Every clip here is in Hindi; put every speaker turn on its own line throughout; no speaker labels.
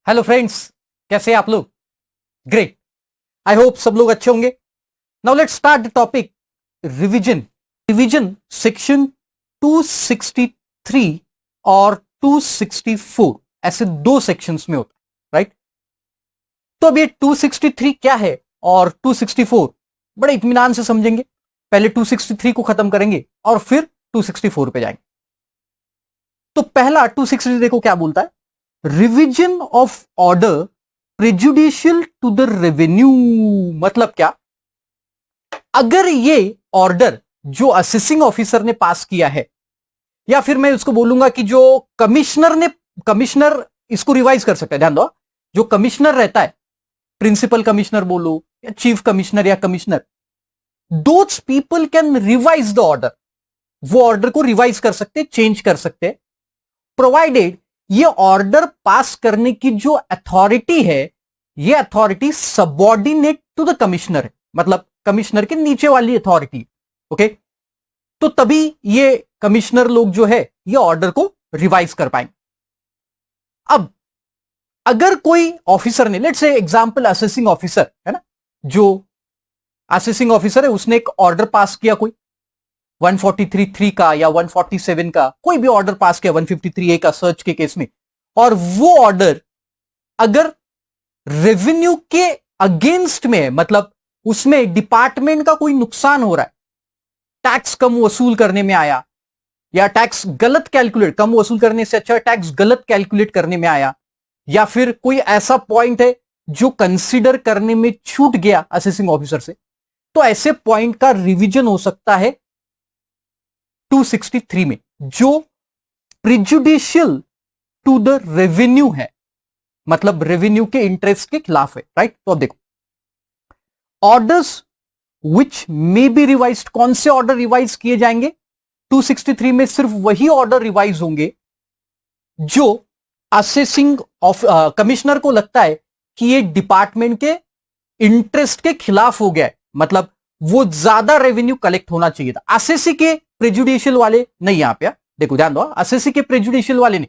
हेलो फ्रेंड्स, कैसे हैं आप लोग? ग्रेट। आई होप सब लोग अच्छे होंगे। Now let's start the topic revision. Revision section 263 और 264 ऐसे दो सेक्शंस में होता है, राइट? तो अब ये 263 क्या है और 264 बड़े इत्मीनान से समझेंगे। पहले 263 को खत्म करेंगे और फिर 264 पे जाएंगे। तो पहला 263 देखो क्या बोलता है, revision of order prejudicial to the revenue. मतलब क्या? अगर ये ऑर्डर जो असेसिंग ऑफिसर ने पास किया है, या फिर मैं उसको बोलूंगा कि जो कमिश्नर इसको रिवाइज कर सकता है। ध्यान दो, जो कमिश्नर रहता है, प्रिंसिपल कमिश्नर बोलो या चीफ कमिश्नर या commissioner, those people can revise the order. वो ऑर्डर को रिवाइज कर सकते, चेंज कर सकते, प्रोवाइडेड ये ऑर्डर पास करने की जो अथॉरिटी है, ये authority subordinate to the commissioner है, मतलब कमिश्नर के नीचे वाली अथॉरिटी। ओके, तो तभी ये कमिश्नर लोग जो है ये ऑर्डर को रिवाइज कर पाएंगे। अब अगर कोई ऑफिसर ने, let's say example assessing officer है ना, जो असेसिंग ऑफिसर है उसने एक ऑर्डर पास किया, कोई 143(3) का या 147 का कोई भी ऑर्डर पास किया, 153(a) का सर्च के केस में, और वो ऑर्डर अगर रेवेन्यू के अगेंस्ट में है, मतलब उसमें डिपार्टमेंट का कोई नुकसान हो रहा है, टैक्स कम वसूल करने में आया, या टैक्स गलत कैलकुलेट, कम वसूल करने से अच्छा टैक्स गलत कैलकुलेट करने में आया, या फिर कोई ऐसा पॉइंट है जो कंसीडर करने में छूट गया असेसिंग ऑफिसर से, तो ऐसे पॉइंट का रिवीजन हो सकता है 263 में, जो प्रिजुडिशियल टू द रेवेन्यू है, मतलब रेवेन्यू के इंटरेस्ट के खिलाफ है, राइट? तो अब देखो, orders which may be revise, कौन से ऑर्डर रिवाइज किए जाएंगे 263 में? सिर्फ वही ऑर्डर रिवाइज होंगे जो असेसिंग ऑफ कमिश्नर को लगता है कि ये डिपार्टमेंट के इंटरेस्ट के खिलाफ हो गया है, मतलब वो ज्यादा रेवेन्यू कलेक्ट होना चाहिए था। असेसी के प्रेजुडिशियल वाले नहीं, यहां पे देखो, ध्यान दो, असेसी के प्रेजुडिशियल वाले नहीं,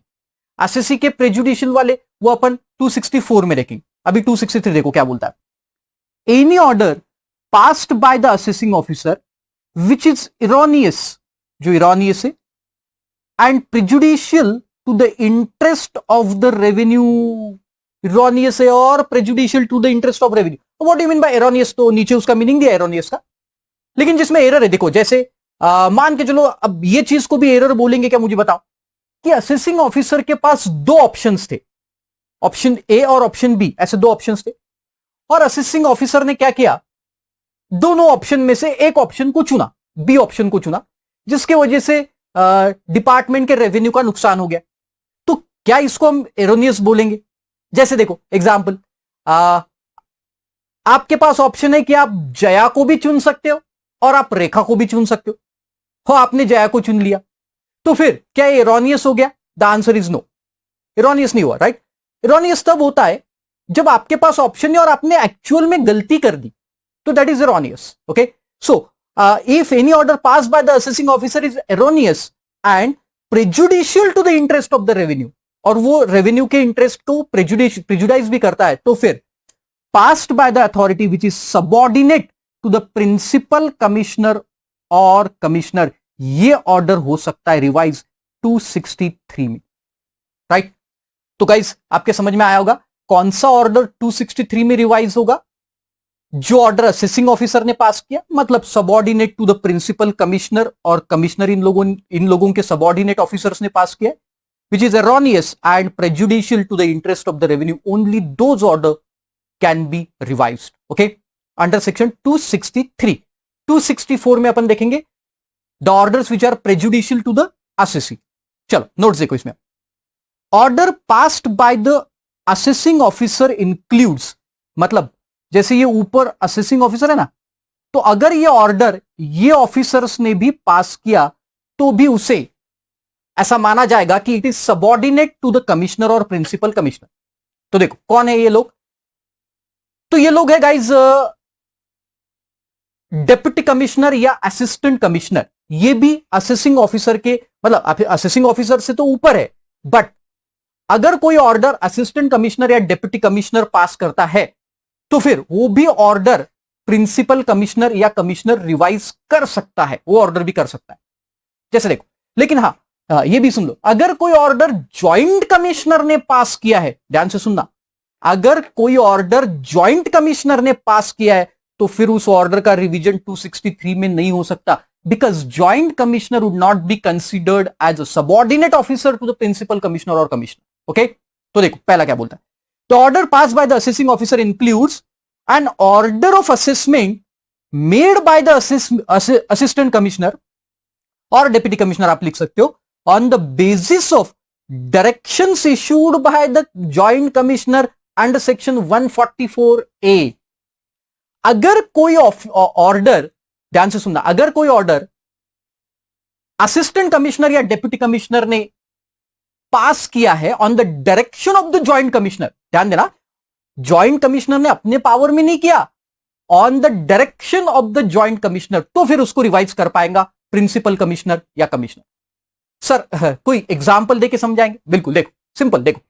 असेसी के प्रेजुडिशियल वाले वो अपन 264 में देखेंगे। अभी 263 देखो क्या बोलता है, any order passed by the assessing officer which is erroneous, जो इरोनियस है, and prejudicial to the interest of the revenue. Erroneous है और prejudicial to the interest of revenue. What do you mean by erroneous? तो नीचे उसका मीनिंग दिया इरोनियस का, लेकिन जिसमें एरर है, देखो जैसे मान के चलो, अब ये चीज को भी एरर बोलेंगे क्या, मुझे बताओ, कि असेसिंग ऑफिसर के पास दो ऑप्शंस थे, ऑप्शन ए और ऑप्शन बी, ऐसे दो ऑप्शंस थे, और असेसिंग ऑफिसर ने क्या किया, दोनों ऑप्शन में से एक ऑप्शन को चुना, बी ऑप्शन को चुना, जिसके वजह से डिपार्टमेंट के रेवेन्यू का नुकसान हो गया। तो क्या इसको हम एरोनियस बोलेंगे? जैसे देखो एग्जांपल, आपके पास ऑप्शन है कि आप जया को भी चुन सकते हो और आप रेखा को भी चुन सकते हो आपने जया को चुन लिया, तो फिर क्या ये एरोनियस हो गया? The answer is no, erroneous नहीं हुआ, राइट? एरोनियस तब होता है जब आपके पास ऑप्शन है और आपने एक्चुअल में गलती कर दी, तो that is erroneous. Okay, so if any order pass by the assessing officer is erroneous and prejudicial to the interest of the revenue, और वो रेवेन्यू के इंटरेस्ट को प्रेजुडाइज भी करता है, तो फिर passed by the authority which is subordinate to the principal commissioner और कमिश्नर, ये ऑर्डर हो सकता है रिवाइज 263 में, राइट? तो गाइस, आपके समझ में आया होगा कौन सा ऑर्डर 263 में रिवाइज होगा? जो ऑर्डर असेसिंग ऑफिसर ने पास किया, मतलब subordinate to the principal commissioner, और कमिश्नर इन लोगों के सबऑर्डिनेट ऑफिसर्स ने पास किया, which is erroneous and prejudicial to the interest of the revenue, only those order can be revised. Okay, under section 263. 264 में अपन देखेंगे the orders which are prejudicial to the assessee. चलो नोट्स देखो इसमें, order passed by the assessing officer includes, मतलब जैसे ये ऊपर असेसिंग ऑफिसर है ना, तो अगर ये ऑर्डर ये ऑफिसर्स ने भी पास किया तो भी उसे ऐसा माना जाएगा कि it is subordinate to the commissioner और प्रिंसिपल कमिश्नर। तो देखो कौन है ये लोग, तो ये लोग है गाइज डेप्यूटी कमिश्नर या असिस्टेंट कमिश्नर, ये भी असेसिंग ऑफिसर के, मतलब असेसिंग ऑफिसर से तो ऊपर है, बट अगर कोई ऑर्डर असिस्टेंट कमिश्नर या डिप्टी कमिश्नर पास करता है तो फिर वो भी ऑर्डर प्रिंसिपल कमिश्नर या कमिश्नर रिवाइज कर सकता है, वो ऑर्डर भी कर सकता है। जैसे देखो, लेकिन हाँ ये भी सुन लो, अगर कोई ऑर्डर ज्वाइंट कमिश्नर ने पास किया है, ध्यान से सुनना, अगर कोई ऑर्डर ज्वाइंट कमिश्नर ने पास किया है तो फिर उस ऑर्डर का रिवीजन 263 में नहीं हो सकता, because joint commissioner would not be considered as a subordinate officer to the principal commissioner और कमिश्नर। ओके, तो देखो पहला क्या बोलता है, the order pass by the assessing officer includes an order of assessment made by the assistant commissioner और डिप्टी कमिश्नर, आप लिख सकते हो, on the basis of directions issued by the joint commissioner under section 144A। अगर कोई ऑर्डर, ध्यान से सुनना, अगर कोई ऑर्डर असिस्टेंट कमिश्नर या डिप्टी कमिश्नर ने पास किया है on the direction of the joint commissioner, ध्यान देना, जॉइंट कमिश्नर ने अपने पावर में नहीं किया, on the direction of the joint commissioner, तो फिर उसको रिवाइज कर पाएगा प्रिंसिपल कमिश्नर या कमिश्नर। सर कोई एग्जाम्पल देके समझाएंगे? बिल्कुल, देखो सिंपल, देखो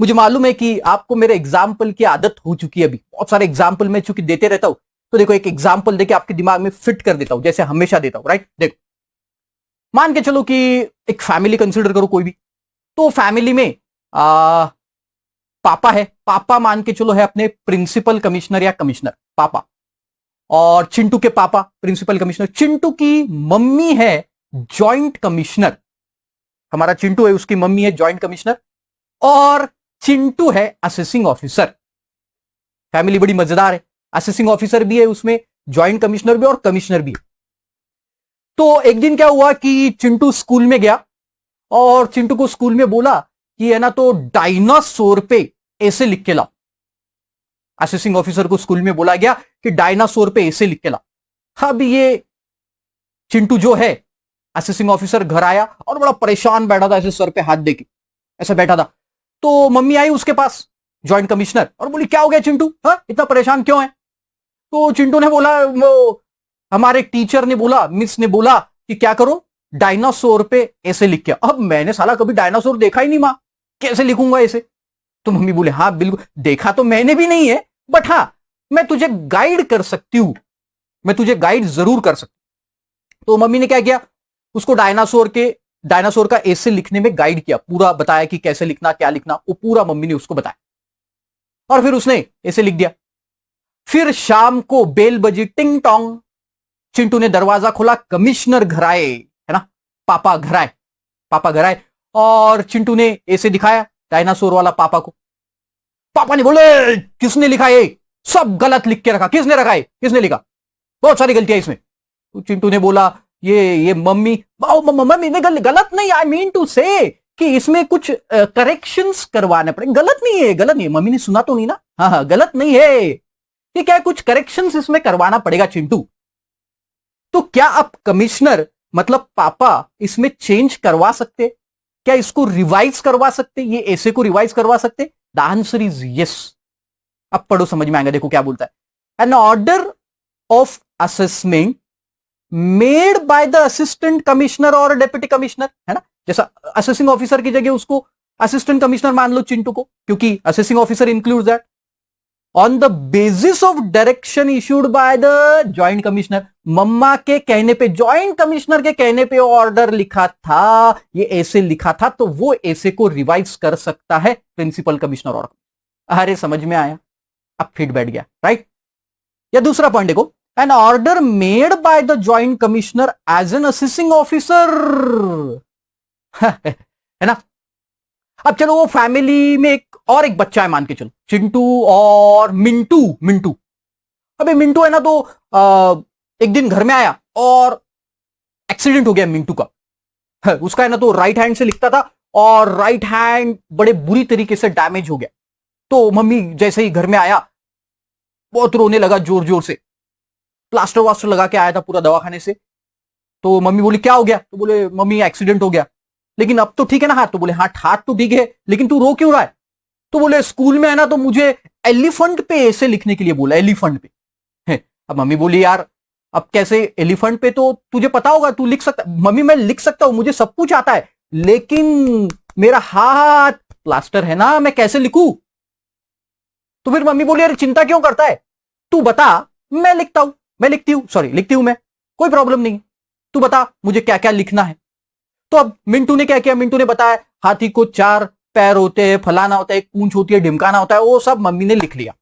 मुझे मालूम है कि आपको मेरे एग्जाम्पल की आदत हो चुकी है, अभी बहुत सारे एग्जाम्पल मैं चूंकि देते रहता हूं, तो देखो एक एग्जाम्पल देके आपके दिमाग में फिट कर देता हूं, जैसे हमेशा देता हूं, राइट। देखो मान के चलो कि एक फैमिली कंसीडर करो कोई भी, तो फैमिली में पापा है, पापा मान के चलो है अपने प्रिंसिपल कमिश्नर या कमिश्नर, पापा, और चिंटू के पापा प्रिंसिपल कमिश्नर, चिंटू की मम्मी है जॉइंट कमिश्नर, हमारा चिंटू है उसकी मम्मी है जॉइंट कमिश्नर, और चिंटू है असेसिंग ऑफिसर। फैमिली बड़ी मजेदार है, असेसिंग ऑफिसर भी है उसमें, जॉइंट कमिश्नर भी और कमिश्नर भी है। तो एक दिन क्या हुआ कि चिंटू स्कूल में गया और चिंटू को स्कूल में बोला कि है ना, तो डायनासोर पे ऐसे लिख के लाओ। असेसिंग ऑफिसर को स्कूल में बोला गया कि डायनासोर पे ऐसे लिख के लाओ। अब ये चिंटू जो है असेसिंग ऑफिसर घर आया और बड़ा परेशान बैठा था, ऐसे सर पे हाथ देके ऐसा बैठा था। तो मम्मी आई उसके पास जॉइंट कमिश्नर और बोली, क्या हो गया चिंटू, हाँ इतना परेशान क्यों है? तो चिंटू ने बोला, वो हमारे टीचर ने बोला, मिस ने बोला कि क्या करो, डायनासोर पे ऐसे लिख के। अब मैंने साला कभी डायनासोर देखा ही नहीं मां, कैसे लिखूंगा ऐसे? तो मम्मी बोले, हाँ बिल्कुल, देखा तो मैंने भी नहीं है, बट हाँ मैं तुझे गाइड कर सकती हूं, मैं तुझे गाइड जरूर कर सकती। तो मम्मी ने क्या किया, उसको डायनासोर का ऐसे लिखने में गाइड किया, पूरा बताया कि कैसे लिखना, क्या लिखना, वो पूरा मम्मी ने उसको बताया और फिर उसने ऐसे लिख दिया। फिर शाम को बेल बजी, टिंग टोंग, चिंटू ने दरवाजा खोला, कमिश्नर घर आए, है ना, पापा घर आए और चिंटू ने ऐसे दिखाया डायनासोर वाला पापा को। पापा ने बोले, किसने लिखा ये, सब गलत लिख के रखा, किसने रखा है, किसने लिखा, बहुत सारी गलतियां इसमें। तो चिंटू ने बोला, ये मम्मी ने गलत नहीं, आई मीन टू से कि इसमें कुछ करेक्शंस करवाने पड़े। गलत नहीं है, मम्मी ने सुना तो नहीं ना, हाँ गलत नहीं है, ये क्या है, कुछ करेक्शंस इसमें करवाना पड़ेगा चिंटू। तो क्या आप कमिश्नर मतलब पापा इसमें चेंज करवा सकते, क्या इसको रिवाइज करवा सकते, ये ऐसे को रिवाइज करवा सकते? The answer is yes. अब पढ़ो, समझ में आएगा, देखो क्या बोलता है, an order of assessment made by the assistant commissioner और डेप्यूटी कमिश्नर, है ना, जैसा असेसिंग ऑफिसर की जगह उसको असिस्टेंट कमिश्नर मान लो चिंटू को, क्योंकि assessing officer includes that, on the basis of direction issued by the joint commissioner. मम्मा के कहने पे, ज्वाइंट कमिश्नर के कहने पे ऑर्डर लिखा था, ये ऐसे लिखा था, तो वो ऐसे को रिवाइज कर सकता है प्रिंसिपल कमिश्नर और। अरे समझ में आया, अब फिट बैठ गया, राइट। या दूसरा पॉइंट देखो, an order made by the joint commissioner as an assisting officer, है ना। अब चलो वो फैमिली में एक बच्चा है, मान के चलो चिंटू और मिंटू। अबे मिंटू है ना, तो एक दिन घर में आया और एक्सीडेंट हो गया मिंटू का। उसका है ना, तो राइट हैंड से लिखता था और राइट हैंड बड़े बुरी तरीके से डैमेज हो गया। तो मम्मी जैसे ही घर में आया, बहुत रोने लगा जोर जोर से, प्लास्टर वास्टर लगा के आया था पूरा दवाखाने से। तो मम्मी बोली, क्या हो गया? तो बोले, मम्मी एक्सीडेंट हो गया, लेकिन अब तो ठीक है ना हाथ? तो बोले, हाथ तो ठीक है, लेकिन तू रो क्यों रहा है? तो बोले, स्कूल में है ना, तो मुझे एलिफेंट पे ऐसे लिखने के लिए बोला, एलिफेंट पे है। अब मम्मी बोली, यार अब कैसे एलिफेंट पे, तो तुझे पता होगा, तू लिख सकता। मम्मी मैं लिख सकता हूं, मुझे सब कुछ आता है, लेकिन मेरा हाथ प्लास्टर है ना, मैं कैसे लिखूं? तो फिर मम्मी बोली अरे चिंता क्यों करता है, तू बता, मैं लिखता हूं, मैं लिखती हूं, सॉरी लिखती हूं मैं, कोई प्रॉब्लम नहीं, तू बता मुझे क्या क्या लिखना है। तो अब मिंटू ने क्या किया, मिंटू ने बताया हाथी को 4 पैर होते हैं, फलाना होता है, एक पूंछ होती है, ढिमकाना होता है, वो सब मम्मी ने लिख लिया।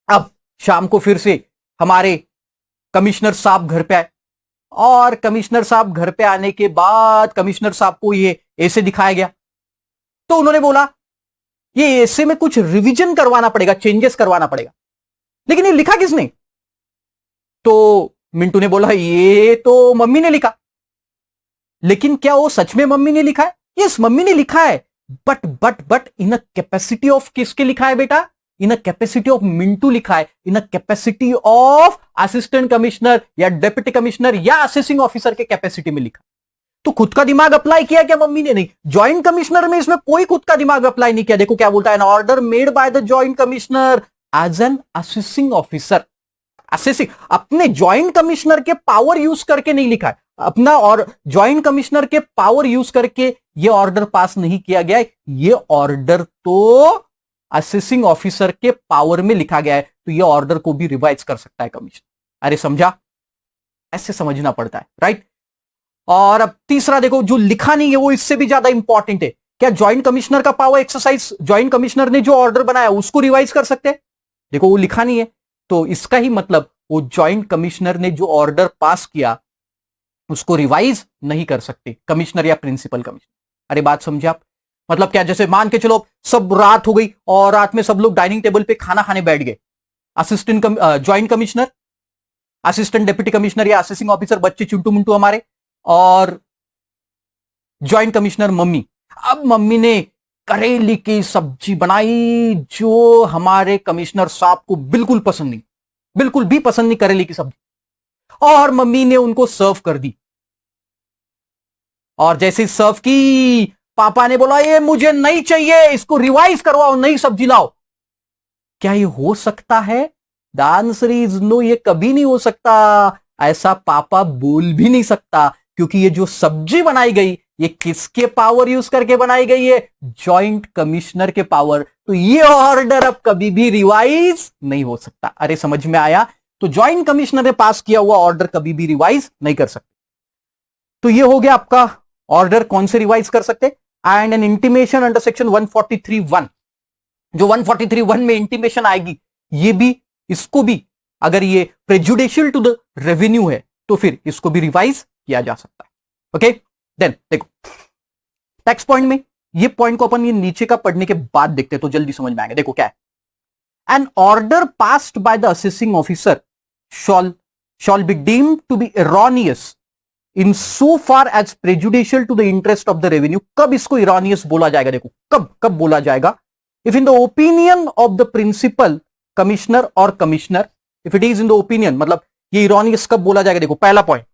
अब शाम को फिर से हमारे कमिश्नर साहब घर पे आए, और कमिश्नर साहब घर पे आने के बाद कमिश्नर साहब को ये ऐसे दिखाया गया। तो उन्होंने बोला ये ऐसे में कुछ रिवीजन करवाना पड़ेगा, चेंजेस करवाना पड़ेगा, लेकिन ये लिखा किसने? तो मिंटू ने बोला ये तो मम्मी ने लिखा। लेकिन क्या वो सच में मम्मी ने लिखा है? यस, मम्मी ने लिखा है, but in a capacity of किसके लिखा है बेटा? In a capacity of Mintu लिखा है, in a capacity of assistant commissioner या डेप्यूटी कमिश्नर या असेसिंग ऑफिसर के कैपेसिटी में लिखा। तो खुद का दिमाग अप्लाई किया क्या मम्मी ने? नहीं। ज्वाइंट कमिश्नर में इसमें कोई खुद का दिमाग अप्लाई नहीं किया। देखो क्या बोलता है, an order made by the joint commissioner as an assessing officer. Assessing अपने ज्वाइंट कमिश्नर के पावर यूज करके नहीं लिखा है, अपना और ज्वाइंट कमिश्नर के पावर यूज करके ये ऑर्डर पास नहीं किया गया है, ये ऑर्डर तो असेसिंग ऑफिसर के पावर में लिखा गया है, तो ये ऑर्डर को भी रिवाइज कर सकता है कमिश्नर। अरे समझा? ऐसे समझना पड़ता है, राइट? और अब तीसरा देखो, जो लिखा नहीं है वो इससे भी ज्यादा इंपॉर्टेंट है। क्या ज्वाइंट कमिश्नर का पावर एक्सरसाइज, ज्वाइंट कमिश्नर ने जो ऑर्डर बनाया उसको रिवाइज कर सकते हैं? देखो वो लिखा नहीं है, तो इसका ही मतलब वो ज्वाइंट कमिश्नर ने जो ऑर्डर पास किया उसको रिवाइज नहीं कर सकते कमिश्नर या प्रिंसिपल कमिश्नर। अरे बात समझे आप? मतलब क्या, जैसे मान के चलो सब रात हो गई और रात में सब लोग डाइनिंग टेबल पे खाना खाने बैठ गए, assistant joint commissioner, assistant deputy commissioner या असेसिंग ऑफिसर, बच्चे चिंटू मुंटू हमारे, और ज्वाइंट कमिश्नर मम्मी। अब मम्मी ने करेली की सब्जी बनाई जो हमारे कमिश्नर साहब को बिल्कुल पसंद नहीं, बिल्कुल भी पसंद नहीं करेली की सब्जी, और मम्मी ने उनको सर्व कर दी। और जैसे सर्व की, पापा ने बोला ये मुझे नहीं चाहिए, इसको रिवाइज करवाओ, नई सब्जी लाओ। क्या ये हो सकता है? द आंसर इज नो, ये कभी नहीं हो सकता। ऐसा पापा बोल भी नहीं सकता, क्योंकि ये जो सब्जी बनाई गई ये किसके पावर यूज करके बनाई गई है? जॉइंट कमिश्नर के पावर। तो ये ऑर्डर अब कभी भी रिवाइज नहीं हो सकता। अरे समझ में आया? तो जॉइंट कमिश्नर ने पास किया हुआ ऑर्डर कभी भी रिवाइज नहीं कर सकते। तो ये हो गया आपका ऑर्डर कौन से रिवाइज कर सकते। And N intimation under section 143(1), जो 143(1) में इंटीमेशन आएगी, ये भी, इसको भी अगर ये प्रेजुडिशियल टू द रेवेन्यू है तो फिर इसको भी रिवाइज किया जा सकता है। ओके, देन देखो टेक्स्ट पॉइंट में, ये पॉइंट को अपन ये नीचे का पढ़ने के बाद देखते हैं तो जल्दी समझ में आएगा। देखो क्या है, an order passed by the assessing officer shall be deemed to be erroneous in so far as prejudicial to the interest of the revenue। कब इसको erroneous बोला जाएगा? देखो कब बोला जाएगा, if in the opinion of the principal commissioner or commissioner, if it is in the opinion, मतलब ये erroneous कब बोला जाएगा? देखो पहला point,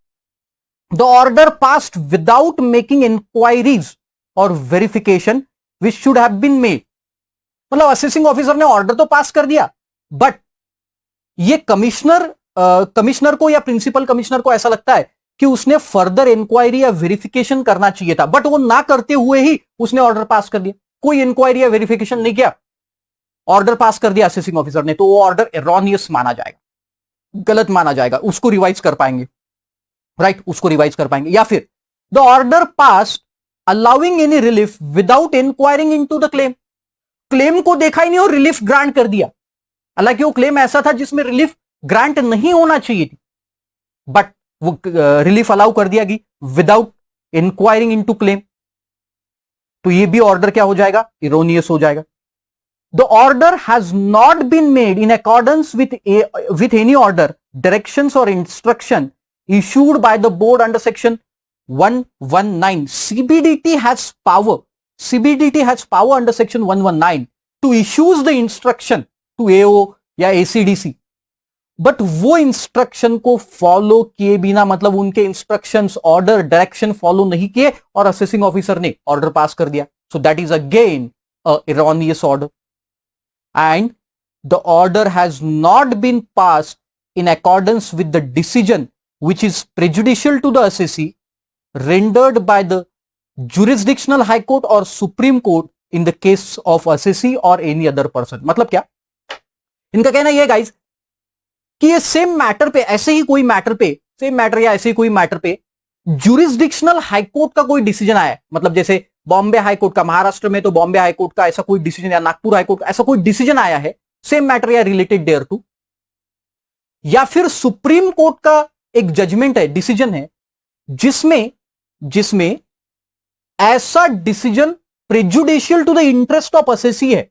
the order passed without making inquiries or verification which should have been made। मतलब असेसिंग ऑफिसर ने ऑर्डर तो पास कर दिया, बट ये कमिश्नर को या प्रिंसिपल कमिश्नर को ऐसा लगता है कि उसने फर्दर इंक्वायरी या वेरिफिकेशन करना चाहिए था, बट वो ना करते हुए ही उसने ऑर्डर पास कर दिया। कोई इंक्वायरी या वेरिफिकेशन नहीं किया, ऑर्डर पास कर दिया असेसिंग ऑफिसर ने, तो वो ऑर्डर एरोनियस माना जाएगा, गलत माना जाएगा। उसको रिवाइज कर पाएंगे, राइट? उसको रिवाइज कर पाएंगे। या फिर the order pass allowing any relief without inquiring into the claim, claim को देखा ही नहीं और रिलीफ ग्रांट कर दिया, हालांकि वो क्लेम ऐसा था जिसमें रिलीफ ग्रांट नहीं होना चाहिए थी, बट वो रिलीफ अलाउ कर दिया गई विदाउट इंक्वायरिंग इनटू क्लेम, तो ये भी ऑर्डर क्या हो जाएगा? इरोनियस हो जाएगा। The order has not been made in accordance with any order, directions और instruction issued by the board under section 119। CBDT has power under section 119 to issues the instruction to AO या ACDC, बट वो इंस्ट्रक्शन को फॉलो किए बिना, मतलब उनके इंस्ट्रक्शंस, ऑर्डर, डायरेक्शन फॉलो नहीं किए और असेसिंग ऑफिसर ने ऑर्डर पास कर दिया, so that is again a erroneous order। And the order has not been passed in accordance with the decision which is prejudicial to the assessee rendered by the jurisdictional high court or supreme court in the case of assessee or any other person। मतलब क्या इनका कहना यह गाइज कि ये सेम मैटर पे, ऐसे ही कोई मैटर पे, सेम मैटर या ऐसे ही कोई मैटर पे जुरिस्डिक्शनल हाई कोर्ट का कोई डिसीजन आया, मतलब जैसे बॉम्बे हाई कोर्ट का, महाराष्ट्र में तो बॉम्बे हाई कोर्ट का ऐसा कोई डिसीजन, या नागपुर हाई कोर्ट का ऐसा कोई डिसीजन आया है सेम मैटर या रिलेटेड देयर टू, या फिर सुप्रीम कोर्ट का एक जजमेंट है, डिसीजन है, जिसमें ऐसा decision prejudicial to the interest of assessee है,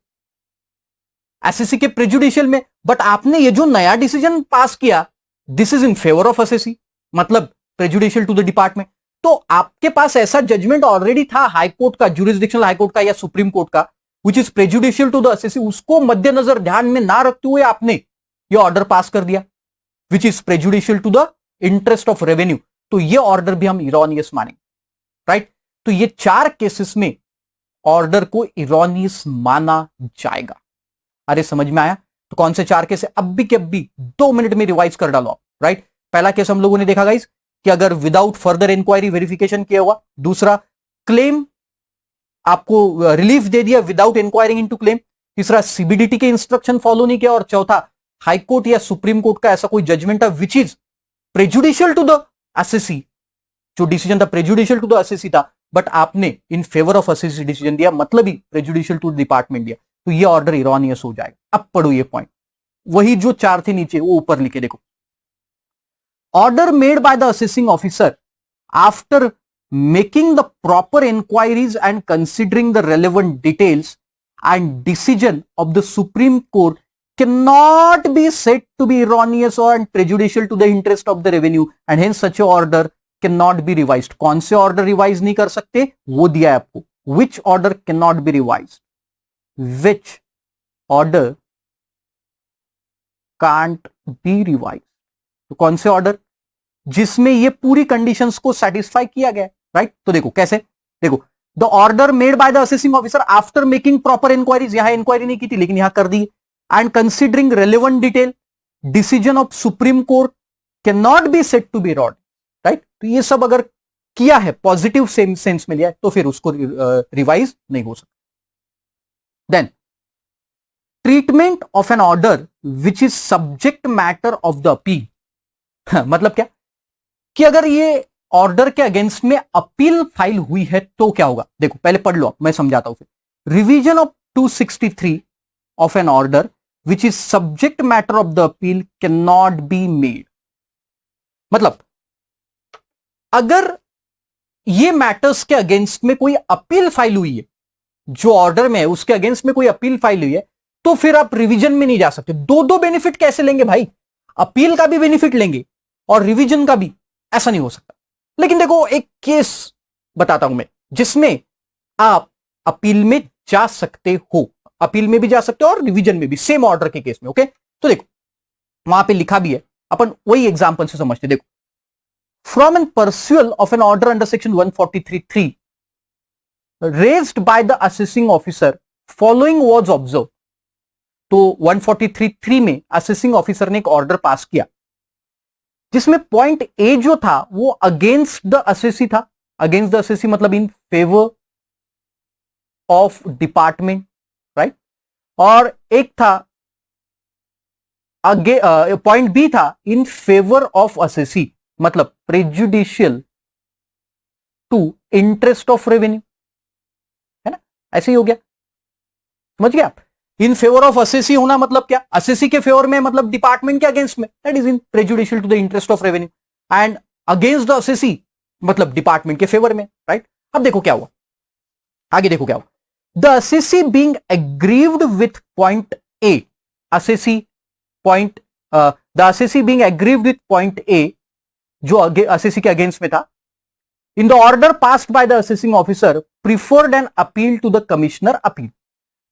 एसएससी के प्रेजुडिशियल में, बट आपने ये जो नया डिसीजन पास किया this is in favour of assessee, मतलब प्रेजुडिशियल टू द डिपार्टमेंट। तो आपके पास ऐसा जजमेंट ऑलरेडी था हाई कोर्ट का, जुरिस्डिक्शनल हाई कोर्ट का या सुप्रीम कोर्ट का, which is prejudicial to the assessee, उसको मद्देनजर ध्यान में ना रखते हुए आपने ये ऑर्डर पास कर दिया which is prejudicial to the interest of revenue, तो ये ऑर्डर भी हम इरोनियस मानेंगे, राइट। तो ये 4 केसेस में ऑर्डर को इरोनियस माना जाएगा। अरे समझ में आया? तो कौन से 4 केस है अब भी के अब भी 2 मिनट में रिवाइज कर डालो आप, राइट। पहला केस हम लोगों ने देखा गाइस कि अगर विदाउट फर्दर इंक्वायरी वेरिफिकेशन किया हुआ, दूसरा क्लेम आपको रिलीफ दे दिया विदाउट इंक्वायरिंग इनटू क्लेम, तीसरा सीबीडीटी के इंस्ट्रक्शन फॉलो नहीं किया, और चौथा हाई कोर्ट या सुप्रीम कोर्ट का ऐसा कोई जजमेंट है which is prejudicial to the assessee, जो डिसीजन था प्रेजुडिशियल टू द असेसी था, बट आपने in favour of assessee decision दिया, मतलब ही प्रेजुडिशियल टू डिपार्टमेंट दिया, तो ये ऑर्डर इरोनियस हो जाएगा। अब पढ़ो ये पॉइंट, वही जो 4 थे नीचे वो ऊपर लिखे देखो। Order made by the assessing officer after making the proper inquiries and considering the relevant details and decision of the supreme court cannot be said to be erroneous or prejudicial to the interest of the revenue and hence such a order cannot be revised। कौन से ऑर्डर रिवाइज नहीं कर सकते वो दिया है आपको, which order cannot be revised, which order can't be revised। तो कौन से ऑर्डर जिसमें ये पूरी कंडीशंस को सेटिस्फाई किया गया, राइट। तो देखो कैसे, देखो the order made by the assessing officer after making proper inquiries, यहां इंक्वायरी नहीं की थी लेकिन यहां कर दी, and considering relevant detail decision of supreme court cannot be said to be wrong, right। तो ये सब अगर किया है पॉजिटिव सेंस में लिया है तो फिर उसको रिवाइज नहीं हो सकता। Then treatment of an order which is subject matter of the appeal, मतलब क्या कि अगर ये ऑर्डर के अगेंस्ट में अपील फाइल हुई है तो क्या होगा, देखो पहले पढ़ लो मैं समझाता हूं फिर। Revision of 263 of an order which is subject matter of the appeal cannot be made, मतलब अगर ये मैटर्स के अगेंस्ट में कोई अपील फाइल हुई है, जो ऑर्डर में है उसके अगेंस्ट में कोई अपील फाइल हुई है, तो फिर आप रिवीजन में नहीं जा सकते। दो बेनिफिट कैसे लेंगे भाई, अपील का भी बेनिफिट लेंगे और रिवीजन का भी, ऐसा नहीं हो सकता। लेकिन देखो एक केस बताता हूं मैं जिसमें आप अपील में जा सकते हो, अपील में भी जा सकते हो और रिवीजन में भी, सेम ऑर्डर के केस में, ओके। तो देखो वहां पे लिखा भी है, अपन वही एग्जांपल से समझते। देखो from an perusal of an order under section 143(3) raised by the assessing officer following was observe. तो 143(3) में असेसिंग ऑफिसर ने एक ऑर्डर पास किया जिसमें पॉइंट ए जो था वो अगेंस्ट द असेसी था, अगेंस्ट द असेसी मतलब in favour of department, right. और एक था पॉइंट बी था इन फेवर ऑफ असेसी, मतलब prejudicial to interest of revenue, है ना, ऐसे ही हो गया, समझ गया आप। इन फेवर ऑफ असेसी होना मतलब क्या, असेसी के फेवर में मतलब डिपार्टमेंट के अगेंस्ट में, that is in prejudicial to the interest of revenue, and against the assessee मतलब डिपार्टमेंट के फेवर में, राइट। अब देखो क्या हुआ, आगे देखो क्या हुआ। The assessee being aggrieved with point A, assessee point, the assessee being aggrieved with point A, जो assessee के against में था, in the order passed by the assessing officer, preferred an appeal to the commissioner appeal।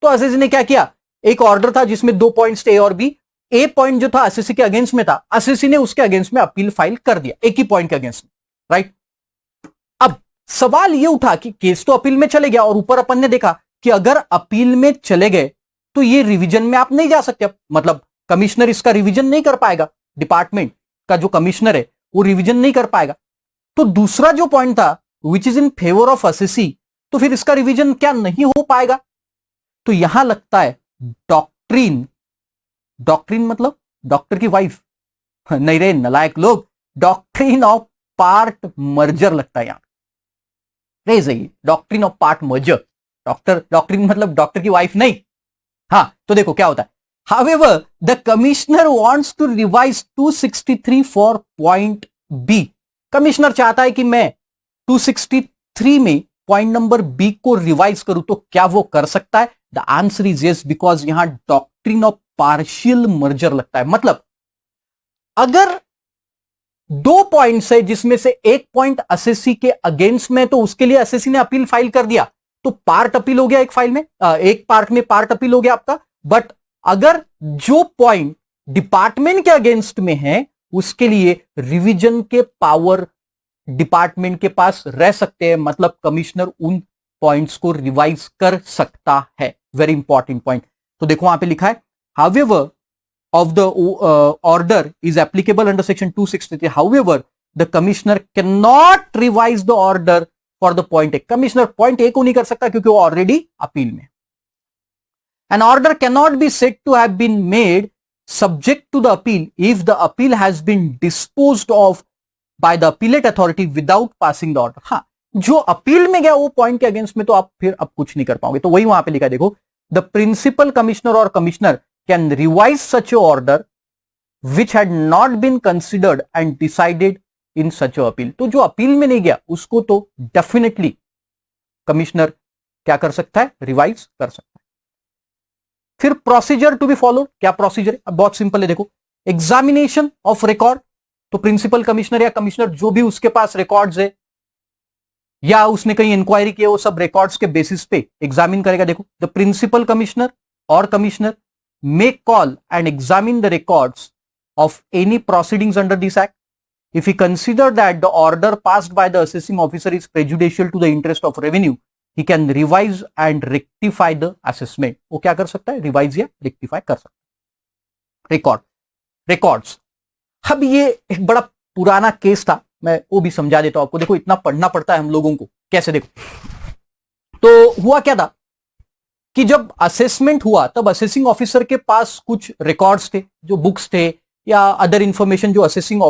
तो assessee ने क्या किया, एक ऑर्डर था जिसमें 2 पॉइंट्स थे A और B, A पॉइंट जो था assessee के अगेंस्ट में था, assessee ने उसके अगेंस्ट में अपील फाइल कर दिया, एक ही पॉइंट के अगेंस्ट में, राइट। अब सवाल ये उठा कि केस तो अपील में चले गया और ऊपर अपन ने देखा कि अगर अपील में चले गए तो ये रिवीजन में आप नहीं जा सकते, मतलब कमिश्नर इसका रिवीजन नहीं कर पाएगा, डिपार्टमेंट का जो कमिश्नर है वो रिवीजन नहीं कर पाएगा। तो दूसरा जो पॉइंट था which is in favour of assessee, तो फिर इसका रिवीजन क्या नहीं हो पाएगा? तो यहां लगता है डॉक्ट्रिन, डॉक्ट्रिन मतलब डॉक्टर की वाइफ नहीं रे नलायक लोग, डॉक्ट्रिन ऑफ पार्ट मर्जर लगता है यहां रे, सही doctrine of part merger, doctrine मतलब डॉक्टर की वाइफ नहीं। हाँ तो देखो क्या होता है, however the commissioner wants to revise 263 for point B, commissioner चाहता है कि मैं 263 में पॉइंट नंबर बी को रिवाइज करूं, तो क्या वो कर सकता है? The answer is yes, because यहां डॉक्ट्रिन ऑफ पार्शियल मर्जर लगता है। मतलब अगर दो पॉइंट्स है जिसमें से एक पॉइंट असेसी के अगेंस्ट में, तो उसके लिए असेसी ने अपील फाइल कर दिया, तो पार्ट अपील हो गया एक फाइल में, एक पार्ट में पार्ट अपील हो गया आपका। बट अगर जो पॉइंट डिपार्टमेंट के अगेंस्ट में है, उसके लिए रिवीजन के पावर डिपार्टमेंट के पास रह सकते हैं, मतलब कमिश्नर उन पॉइंट्स को रिवाइज कर सकता है। Very important point. तो देखो वहां पे लिखा है, however of the order is applicable under section 263, however the commissioner cannot revise the order for the point A, commissioner point A को नहीं कर सकता क्योंकि वो ऑलरेडी अपील में। an order cannot be said to have been made subject to the appeal if the appeal has been disposed of by the appellate authority without passing the order। हाँ, जो अपील में गया वो पॉइंट के अगेंस्ट में, तो आप फिर अब कुछ नहीं कर पाओगे। तो वही वहां पे लिखा है, देखो, द प्रिंसिपल कमिश्नर और commissioner can revise such a order which had not been considered and decided in such a appeal। तो जो अपील में नहीं गया उसको तो डेफिनेटली कमिश्नर क्या कर सकता है? रिवाइज कर सकता है। फिर प्रोसीजर टू बी फॉलो, क्या प्रोसीजर है? अब बहुत सिंपल है, देखो, एग्जामिनेशन ऑफ रिकॉर्ड, तो प्रिंसिपल कमिश्नर या कमिश्नर जो भी उसके पास रिकॉर्ड्स है या उसने कहीं इंक्वायरी की है, वो सब रिकॉर्ड्स के बेसिस पे एग्जामिन करेगा। देखो, द प्रिंसिपल कमिश्नर और commissioner may call and examine the records of any proceedings under this act. If he consider that the order passed by the assessing officer is prejudicial to the interest of revenue, he can revise and rectify the assessment। वो क्या कर सकता है? रिवाइज या रेक्टिफाई कर सकता है। रिकॉर्ड्स, अब ये एक बड़ा पुराना केस था, मैं वो भी समझा देता हूं आपको। देखो, इतना पढ़ना पड़ता है हम लोगों को, कैसे? देखो, तो हुआ क्या था कि जब असेसमेंट हुआ तब असेसिंग ऑफिसर के पास कुछ रिकॉर्ड्स थे, जो बुक्स थे या अदर इंफॉर्मेशन जो असेसिंग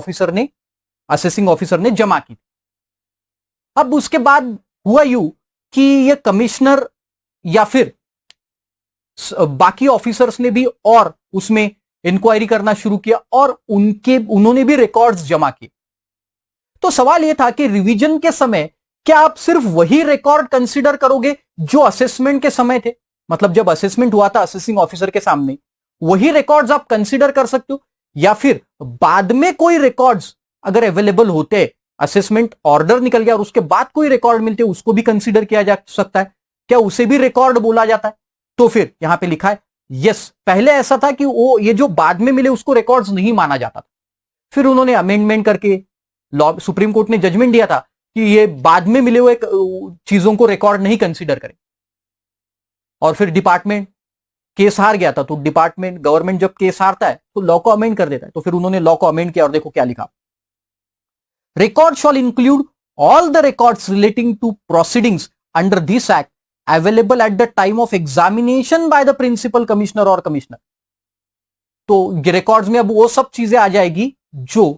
ऑफिसर ने जमा की। अब उसके बाद हुआ यूं कि ये कमिश्नर या फिर बाकी ऑफिसर्स ने भी और उसमें इंक्वायरी करना शुरू किया और उन्होंने भी रिकॉर्ड्स जमा किए। तो सवाल यह था कि रिवीजन के समय क्या आप सिर्फ वही रिकॉर्ड कंसीडर करोगे जो असेसमेंट के समय थे? मतलब जब असेसमेंट हुआ था असेसिंग ऑफिसर के सामने, वही रिकॉर्ड्स आप कंसीडर कर सकते हो, या फिर बाद में कोई रिकॉर्ड्स अगर अवेलेबल होते, असेसमेंट ऑर्डर निकल गया और उसके बाद कोई रिकॉर्ड मिलते, उसको भी कंसीडर किया जा सकता है? क्या उसे भी रिकॉर्ड बोला जाता है? तो फिर यहां पे लिखा है यस, पहले ऐसा था कि वो ये जो बाद में मिले उसको रिकॉर्ड्स नहीं माना जाता था। फिर उन्होंने अमेंडमेंट करके सुप्रीम कोर्ट ने जजमेंट दिया था कि ये बाद में मिले हुए चीजों को रिकॉर्ड नहीं कंसीडर करें। और फिर डिपार्टमेंट केस हार गया था, तो गवर्नमेंट जब केस हारता है तो लॉ को अमेंड कर देता है। तो फिर उन्होंने लॉ को अमेंड किया और देखो क्या लिखा, record shall include all the records relating to proceedings under this act available at the time of examination by the principal commissioner और कमिश्नर। तो रिकॉर्ड्स में अब वो सब चीजें आ जाएगी जो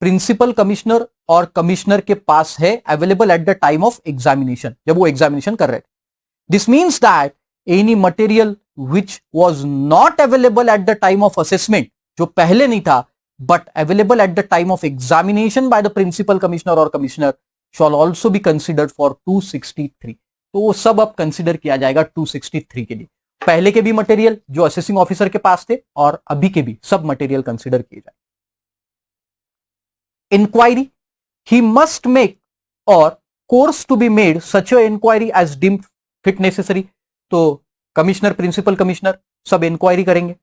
प्रिंसिपल कमिश्नर और कमिश्नर के पास है, available at the time of examination, जब वो एग्जामिनेशन कर रहे थे। This means that any material which was not available at the time of assessment, जो पहले नहीं था but available at the time of examination by the principal commissioner or commissioner shall also be considered for 263। तो वो सब अब कंसिडर किया जाएगा 263 के लिए। पहले के भी मटेरियल जो असेसिंग ऑफिसर के पास थे और अभी के भी सब मटेरियल कंसिडर किए जाए। Inquiry, he must make or course to be made such a inquiry as deemed fit necessary। तो कमिश्नर, प्रिंसिपल कमिश्नर सब इंक्वायरी करेंगे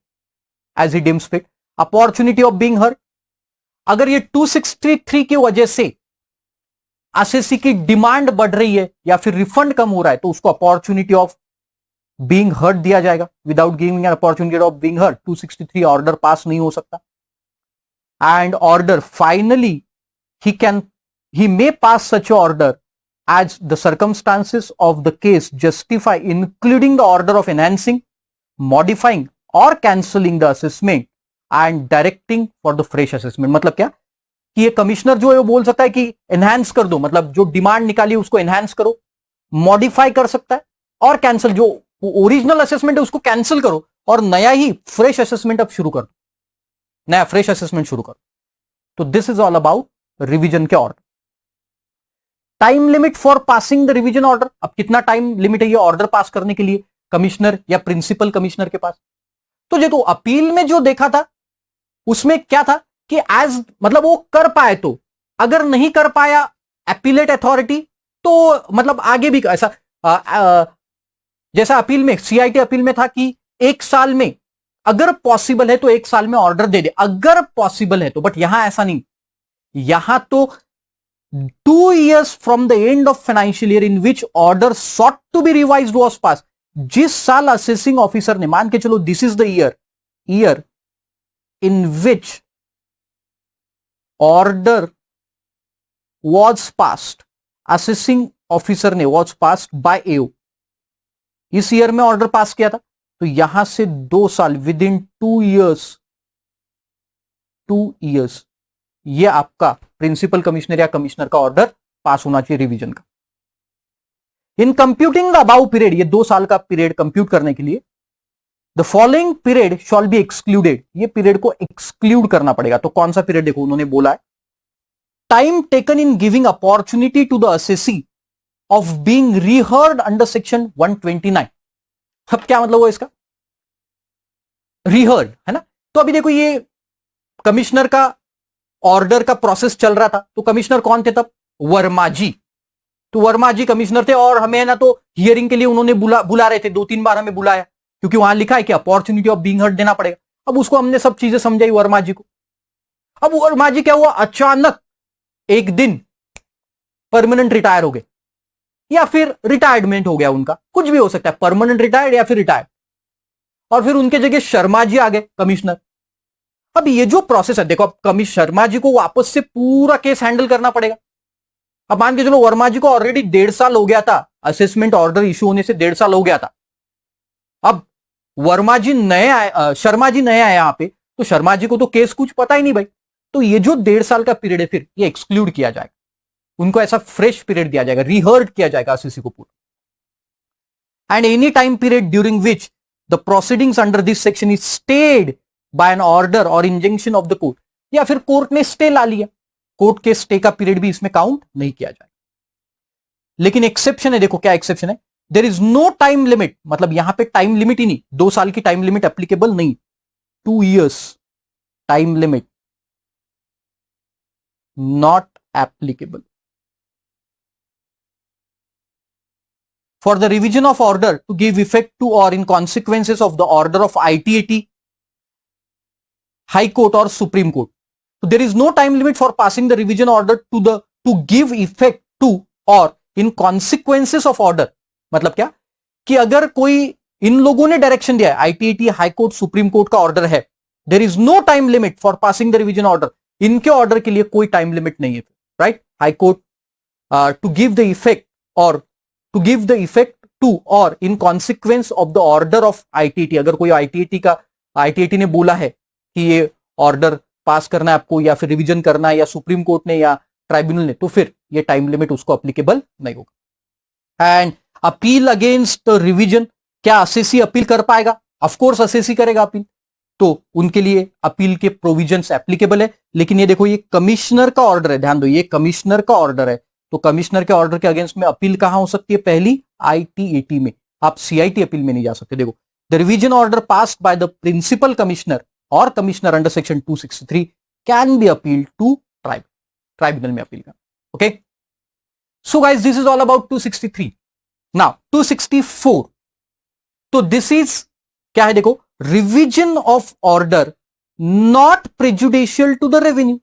as he deems fit. Opportunity of being heard, अगर ये 263 की वजह से असेसी की डिमांड बढ़ रही है या फिर रिफंड कम हो रहा है, तो उसको अपॉर्चुनिटी ऑफ बीइंग हर्ड दिया जाएगा। Without giving an opportunity of being heard 263 order pass नहीं हो सकता। And order finally he may pass such order as the circumstances of the case justify including the order of enhancing, modifying or cancelling the assessment and directing for the fresh assessment. मतलब क्या कि ये कमिश्नर जो है वो बोल सकता है कि एनहांस कर दो, मतलब जो डिमांड निकाली उसको एनहांस करो, मॉडिफाई कर सकता है और कैंसिल, जो ओरिजिनल असेसमेंट है उसको कैंसिल करो और नया ही फ्रेश असेसमेंट अब शुरू कर दो, नया फ्रेश असेसमेंट शुरू करो. तो this is all about revision के order. Time limit for passing the revision order. अब कितना टाइम लिमिट है ये ऑर्डर पास करने के लिए कमिश्नर या प्रिंसिपल कमिश्नर के पास? तो जो अपील में जो देखा था उसमें क्या था कि एज मतलब वो कर पाए, तो अगर नहीं कर पाया अपीलेट अथॉरिटी तो मतलब आगे भी ऐसा जैसा अपील में, सीआईटी अपील में था कि 1 साल में अगर पॉसिबल है तो 1 साल में ऑर्डर दे दे, अगर पॉसिबल है तो. बट यहां ऐसा नहीं, यहां तो 2 years from the end of financial year in which order sought to be revised was passed. जिस साल असेसिंग ऑफिसर ने, मान के चलो this is the year in which order was passed, assessing officer ने वॉज पास्ड बाय एओ, इस ईयर में ऑर्डर पास किया था, तो यहां से 2 साल, विद इन 2 years ये आपका प्रिंसिपल कमिश्नर या कमिश्नर का ऑर्डर पास होना चाहिए रिवीजन का. In computing the above period, ये 2 साल का पीरियड कंप्यूट करने के लिए the following period shawl be excluded, ये पीरियड को एक्सक्लूड करना पड़ेगा. तो कौन सा पीरियड? देखो उन्होंने बोला है time taken in giving opportunity to the assessee of being reheard under section 129. अब क्या मतलब हुआ इसका? रीहर्ड है ना. तो अभी देखो ये कमिश्नर का ऑर्डर का प्रोसेस चल रहा था, तो कमिश्नर कौन थे तब? वर्मा जी. तो वर्मा जी कमिश्नर थे और हमें ना तो हियरिंग के लिए उन्होंने बुला रहे थे, 2-3 बार हमें बुलाया क्योंकि वहां लिखा है कि अपॉर्चुनिटी ऑफ बीइंग हर्ड देना पड़ेगा. अब उसको हमने सब चीजें समझाई वर्मा जी को. अब वर्मा जी क्या हुआ, अचानक एक दिन परमानेंट रिटायर हो गए या फिर रिटायरमेंट हो गया उनका, कुछ भी हो सकता है, परमानेंट रिटायर्ड या फिर रिटायर्ड, और फिर उनके जगह शर्मा जी आ गए कमिश्नर. अब ये जो प्रोसेस है देखो, अब शर्मा जी को वापस से पूरा केस हैंडल करना पड़ेगा. अब मान के चलो वर्मा जी को ऑलरेडी 1.5 साल हो गया था, असेसमेंट ऑर्डर इशू होने से 1.5 साल हो गया था. अब वर्मा जी नए आए, शर्मा जी नए आए यहां पे, तो शर्मा जी को तो केस कुछ पता ही नहीं भाई. तो ये जो 1.5 साल का पीरियड है फिर ये एक्सक्लूड किया जाएगा, उनको ऐसा फ्रेश पीरियड दिया जाएगा, रिहर्ड किया जाएगा असेसी को पूरा. And any time period during which the proceedings under this section is stayed by an order और इंजंक्शन ऑफ द कोर्ट, या फिर कोर्ट ने स्टे ला लिया, कोर्ट के स्टे का पीरियड भी इसमें काउंट नहीं किया जाएगा. लेकिन एक्सेप्शन है, देखो क्या एक्सेप्शन है, there is no time limit, मतलब यहां पे टाइम लिमिट ही नहीं, 2 साल की टाइम लिमिट एप्लीकेबल नहीं, 2 years time limit not applicable. For the revision of order to give effect to or in consequences of the order of ITAT, High Court or Supreme Court. So there is no time limit for passing the revision order to give effect to or in consequences of order. मतलब क्या कि अगर कोई इन लोगों ने डायरेक्शन दिया है, ITAT, High Court, Supreme court का ऑर्डर है, there is no time limit for passing the revision order, इनके ऑर्डर के लिए कोई टाइम लिमिट नहीं है, right. High Court to give the effect or to give the effect to or in consequence of the order of ITAT, अगर कोई ITAT ने बोला है कि ये ऑर्डर पास करना है आपको या फिर रिवीजन करना है, या सुप्रीम कोर्ट ने या ट्राइब्यूनल ने, तो फिर ये टाइम लिमिट उसको अप्लीकेबल नहीं होगा. एंड अपील अगेंस्ट रिवीजन, क्या असेसी अपील कर पाएगा? ऑफ कोर्स असेसी करेगा अपील, तो उनके लिए अपील के प्रोविजंस एप्लीकेबल है. लेकिन ये देखो ये कमिश्नर का ऑर्डर है, ध्यान दो ये कमिश्नर का ऑर्डर है, तो कमिश्नर के ऑर्डर के अगेंस्ट में अपील कहां हो सकती है? पहली ITAT में, आप CIT अपील में नहीं जा सकते. देखो the revision order passed by the principal commissioner और commissioner under section 263 can be appeal to tribunal में अपील का. Okay, so guys this is all about 263. Now 264, तो दिस इज क्या है? देखो revision of order not prejudicial to the revenue,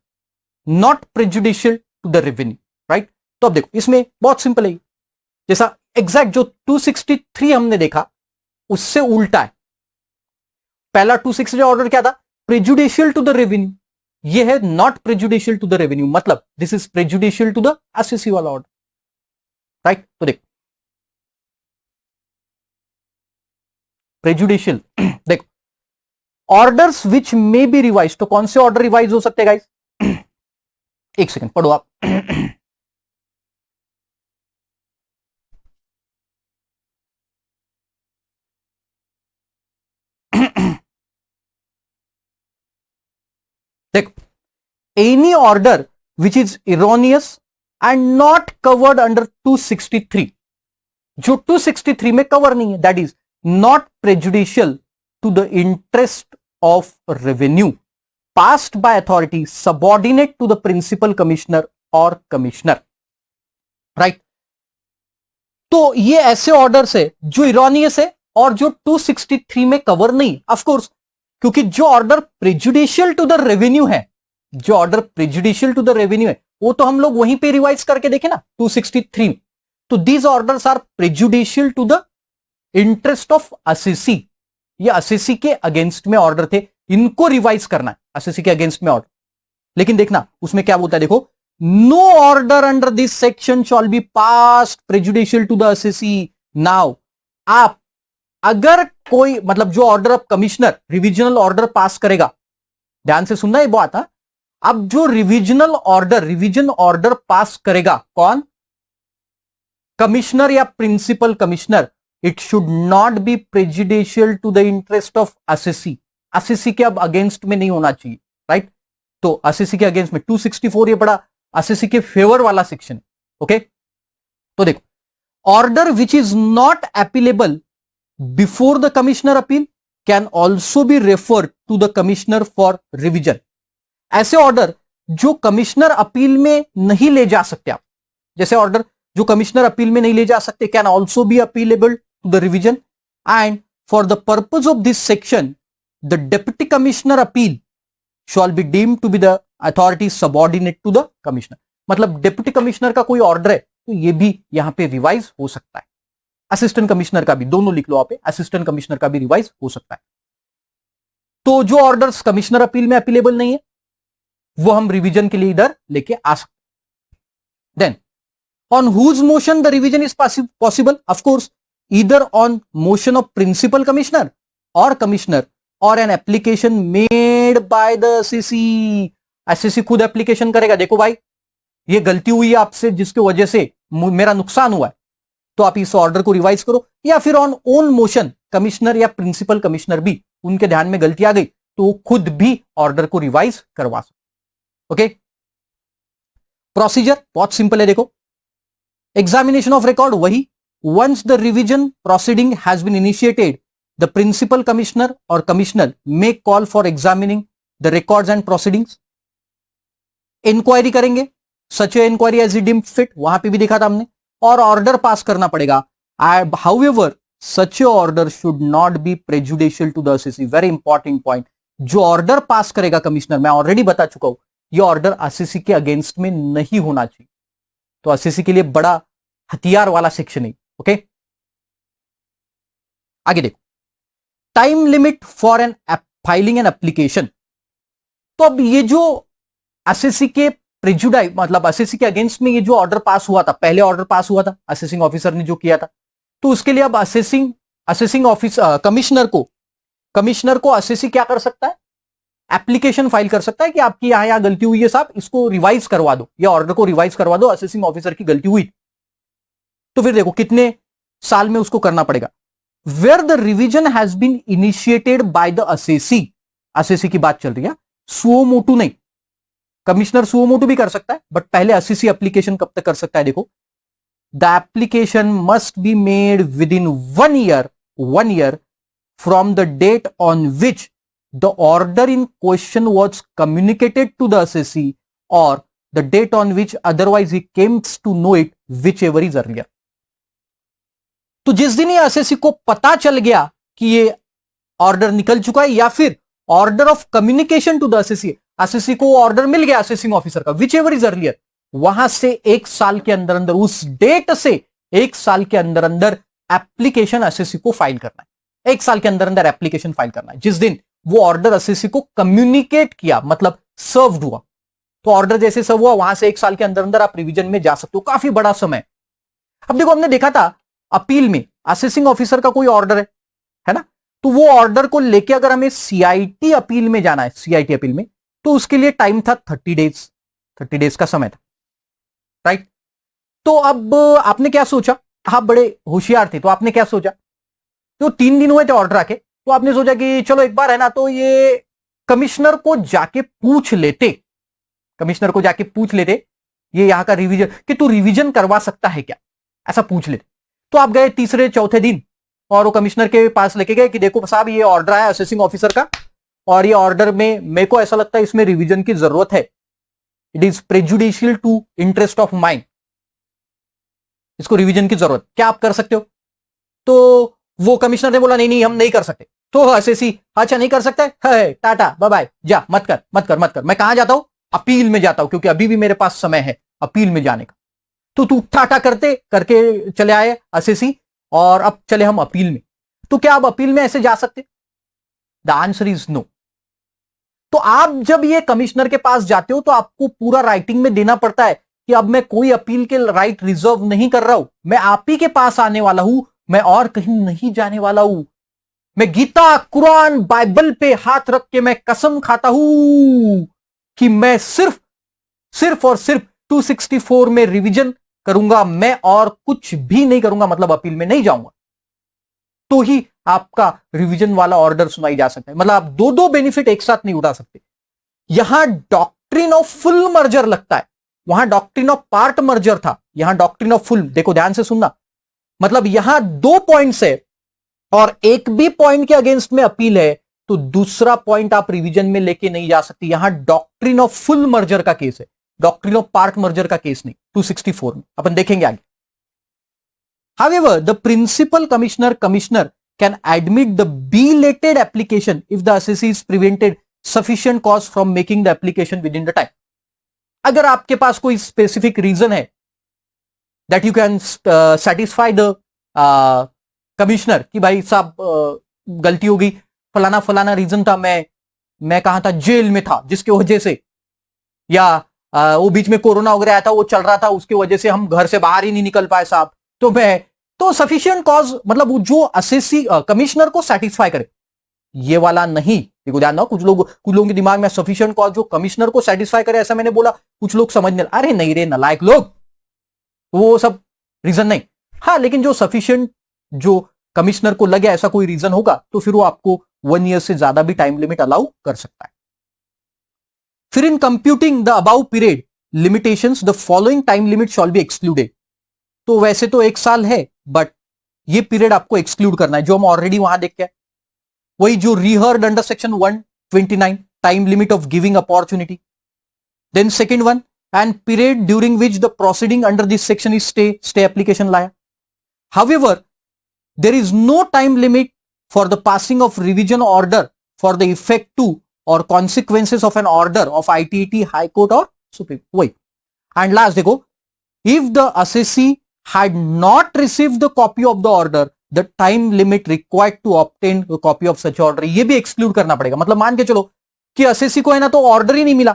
not prejudicial to the revenue, right. तो अब देखो इसमें बहुत सिंपल है, जैसा एग्जैक्ट जो 263 हमने देखा उससे उल्टा है. पहला 263 ऑर्डर क्या था? प्रेजुडिशियल टू द रेवेन्यू, ये है not prejudicial to the revenue, मतलब this is prejudicial to the assessee वाला ऑर्डर. राइट। तो देख प्रेजुडिशियल देखो orders which may be revise, तो कौन से ऑर्डर रिवाइज हो सकते हैं गाइस? एक सेकंड पढ़ो आप। देखो any order which is erroneous and not covered under 263, जो 263 में कवर नहीं है, that is not prejudicial to the interest of revenue passed by authority subordinate to the principal commissioner और कमिश्नर, राइट। तो ये ऐसे ऑर्डर्स है जो इरोनियस है और जो 263 में कवर नहीं, ऑफ कोर्स, क्योंकि जो order prejudicial to the revenue है, जो order prejudicial to the revenue है, वो तो हम लोग वहीं पे रिवाइज करके देखे ना 263 में। तो these orders are prejudicial to the interest of assessee, ये असेसी के अगेंस्ट में ऑर्डर थे, इनको रिवाइज करना है, असेसी के अगेंस्ट में ऑर्डर। लेकिन देखना उसमें क्या बोलता है, देखो no order under this section shall be passed prejudicial to the assessee. Now आप अगर कोई मतलब जो order of commissioner revisional order pass करेगा, ध्यान से सुनना ये बात है, अब जो रिविजन ऑर्डर पास करेगा कौन? कमिश्नर या principal commissioner, it should not be prejudicial to the interest of assessee, assessee के अब अगेंस्ट में नहीं होना चाहिए, राइट। तो असेसी के अगेंस्ट में 264 ये बड़ा असेसी के फेवर वाला सेक्शन, ओके। तो देखो order which is not appealable before the commissioner appeal can also be refer to the commissioner for revision. ऐसे ऑर्डर जो कमिश्नर अपील में नहीं ले जा सकते आप, जैसे ऑर्डर जो कमिश्नर अपील में नहीं ले जा सकते, can also be appealable to the revision and for the purpose of this section the deputy commissioner appeal shall be deemed to be the authority subordinate to the commissioner. मतलब डेप्यूटी कमिश्नर का कोई ऑर्डर है तो ये भी यहां पे रिवाइज हो सकता है, असिस्टेंट कमिश्नर का भी, दोनों लिख लो आप, असिस्टेंट कमिश्नर का भी रिवाइज हो सकता है। तो जो ऑर्डर्स कमिश्नर अपील में अपीलेबल नहीं है वो हम रिवीजन के लिए इधर लेके आ सकते। Then on whose motion the revision is possible, of course either on motion of principal commissioner और कमिश्नर और an application made by the assessee. Assessee खुद एप्लीकेशन करेगा, देखो भाई ये गलती हुई है आपसे जिसकी वजह से मेरा नुकसान हुआ है, तो आप इस ऑर्डर को रिवाइज करो, या फिर ऑन ओन मोशन कमिश्नर या प्रिंसिपल कमिश्नर भी उनके ध्यान में गलती आ गई तो वो खुद भी ऑर्डर को रिवाइज करवा सकते। ओके, प्रोसीजर बहुत सिंपल है, देखो एग्जामिनेशन ऑफ रिकॉर्ड वही, once the revision proceeding has been initiated the principal commissioner और commissioner may call for examining the records and proceedings. Inquiry करेंगे, such a inquiry as deem fit, वहां पे भी देखा था हमने, और ऑर्डर पास करना पड़ेगा। However such a order should not be prejudicial to the assessee. Very important point, जो ऑर्डर पास करेगा कमिश्नर, मैं ऑलरेडी बता चुका हूं, ये ऑर्डर असेसी के अगेंस्ट में नहीं होना चाहिए। तो असेसी के लिए बड़ा हथियार वाला सेक्शन है। ओके, आगे देखो, time limit for an filing an application. तो अब ये जो असेसी के प्रेजुडाई मतलब असेसी के अगेंस्ट में ये जो ऑर्डर पास हुआ था, पहले ऑर्डर पास हुआ था असेसिंग ऑफिसर ने जो किया था, तो उसके लिए अब असेसिंग ऑफिस कमिश्नर को असेसी क्या कर सकता है, एप्लीकेशन फाइल कर सकता है कि आपकी यहां गलती हुई है साहब, इसको रिवाइज करवा दो, या ऑर्डर को रिवाइज करवा दो, असेसिंग ऑफिसर की गलती हुई। तो फिर देखो कितने साल में उसको करना पड़ेगा, where the revision has been initiated by the assessee. Assessee की बात चल रही है, सुओ मोटू नहीं, कमिश्नर सुओ मोटू भी कर सकता है, बट पहले असेसी एप्लीकेशन कब तक कर सकता है, देखो the application must be made within 1 year from the date on which the order in question was communicated to the assessee or the date on which otherwise he came to know it, whichever is earlier। तो जिस दिन ये असेसी को पता चल गया कि ये ऑर्डर निकल चुका है, या फिर order of communication to the assessee, assessee को ऑर्डर मिल गया असेसिंग ऑफिसर का, whichever is earlier, वहां से 1 साल के अंदर अंदर, उस डेट से 1 साल के अंदर अंदर एप्लीकेशन असेसी को फाइल करना है। 1 साल के अंदर अंदर एप्लीकेशन फाइल करना है जिस दिन वो ऑर्डर असेसी को कम्युनिकेट किया, मतलब सर्व्ड हुआ। तो ऑर्डर जैसे सर्व हुआ वहां से 1 साल के अंदर अंदर आप रिवीजन में जा सकते हो, काफी बड़ा समय। अब देखो, हमने देखा था अपील में असेसिंग ऑफिसर का कोई ऑर्डर है ना, तो वो ऑर्डर को लेके अगर हमें सीआईटी अपील में जाना है, सीआईटी अपील में, तो उसके लिए टाइम था 30 डेज, 30 डेज का समय था, राइट। तो अब आपने क्या सोचा, आप बड़े होशियार थे, तो आपने क्या सोचा, तो 3 दिन हुए थे ऑर्डर आके, तो आपने सोचा कि चलो एक बार है ना, तो ये कमिश्नर को जाके पूछ लेते, कमिश्नर को जाके पूछ लेते ये यहां का रिवीजन, कि तू रिवीजन करवा सकता है क्या, ऐसा पूछ लेते। तो आप गए तीसरे चौथे दिन और वो कमिश्नर के पास लेके गए कि देखो साहब, ये ऑर्डर है असेसिंग ऑफिसर का, और ये ऑर्डर में मेरे को ऐसा लगता है इसमें रिवीजन की जरूरत है, it is prejudicial to interest of mind, इसको रिवीजन की जरूरत, क्या आप कर सकते हो? तो वो कमिश्नर ने बोला नहीं नहीं हम नहीं कर सकते। तो एसएससी, अच्छा नहीं कर सकता है, टाटा बाय बाय, जा, मत कर मत कर मत कर। मैं कहां जाता हूं? अपील में जाता हूं, क्योंकि अभी भी मेरे पास समय है अपील में जाने का। तो तू टाटा करते करके चले आए एसएससी, और अब चले हम अपील में। तो क्या आप अपील में ऐसे जा सकते? The answer is no. तो आप जब ये कमिश्नर के पास जाते हो तो आपको पूरा राइटिंग में देना पड़ता है कि अब मैं कोई अपील के राइट रिजर्व नहीं कर रहा हूं, मैं आप ही के पास आने वाला हूं, मैं और कहीं नहीं जाने वाला हूं। मैं गीता, कुरान, बाइबल पे हाथ रख के मैं कसम खाता हूं कि मैं सिर्फ सिर्फ और सिर्फ 264 में रिवीजन करूंगा, मैं और कुछ भी नहीं करूंगा, मतलब अपील में नहीं जाऊंगा। तो ही आपका रिवीजन वाला ऑर्डर सुनाई जा सकता है। मतलब आप दो दो बेनिफिट एक साथ नहीं उठा सकते। यहां डॉक्ट्रिन ऑफ फुल मर्जर लगता है, वहां डॉक्ट्रिन ऑफ पार्ट मर्जर था, यहां डॉक्ट्रिन ऑफ फुल। देखो ध्यान से सुनना, मतलब यहां 2 पॉइंट्स है और एक भी पॉइंट के अगेंस्ट में अपील है, तो दूसरा पॉइंट आप रिवीजन में लेके नहीं जा सकते। यहां डॉक्ट्रिन ऑफ फुल मर्जर का केस है, डॉक्ट्रिन ऑफ पार्ट मर्जर का केस नहीं। 264 में अपन देखेंगे आगे। However, the principal commissioner can admit the belated application if the assessee is prevented sufficient cause from making the application within the time. अगर आपके पास कोई स्पेसिफिक रीजन है that you can satisfy the commissioner कि भाई साहब गलती हो गई, फलाना फलाना रीजन था, मैं कहां था, जेल में था, जिसकी वजह से, या वो बीच में कोरोना वगैरह आया था, वो चल रहा था, उसकी वजह से हम घर से बाहर ही नहीं निकल पाए साहब, तो सफिशिएंट कॉज, मतलब जो असेसी कमिश्नर को सेटिस्फाई करे, ये वाला नहीं। देखो ध्यान दो, कुछ लोगों के दिमाग में सफिशिएंट कॉज जो कमिश्नर को सेटिस्फाई करे, ऐसा मैंने बोला, कुछ लोग समझने, अरे नहीं रे नालायक लोग, वो सब रीजन नहीं। हाँ, लेकिन जो सफिशिएंट, जो कमिश्नर को लगे ऐसा कोई रीजन होगा, तो फिर वो आपको 1 ईयर से ज्यादा भी टाइम लिमिट अलाउ कर सकता है। फिर in computing the above period limitations the following time limit shawl be excluded. तो वैसे तो 1 साल है, बट ये पीरियड आपको एक्सक्लूड करना है, जो हम ऑलरेडी वहां देख के, वही जो reheard under section 129, time limit of giving opportunity. Then second one, and period during which the proceeding under this section is stay application लाया। However, there is no time limit for the passing of revision order for the effect to or consequences of an order of ITT, High Court or Supreme. Wait. And last देखो, if the assessee had not received the copy of the order, the time limit required to obtain a copy of such order, ये भी exclude करना पड़ेगा। मतलब मान के चलो कि असेसी को है ना तो ऑर्डर ही नहीं मिला,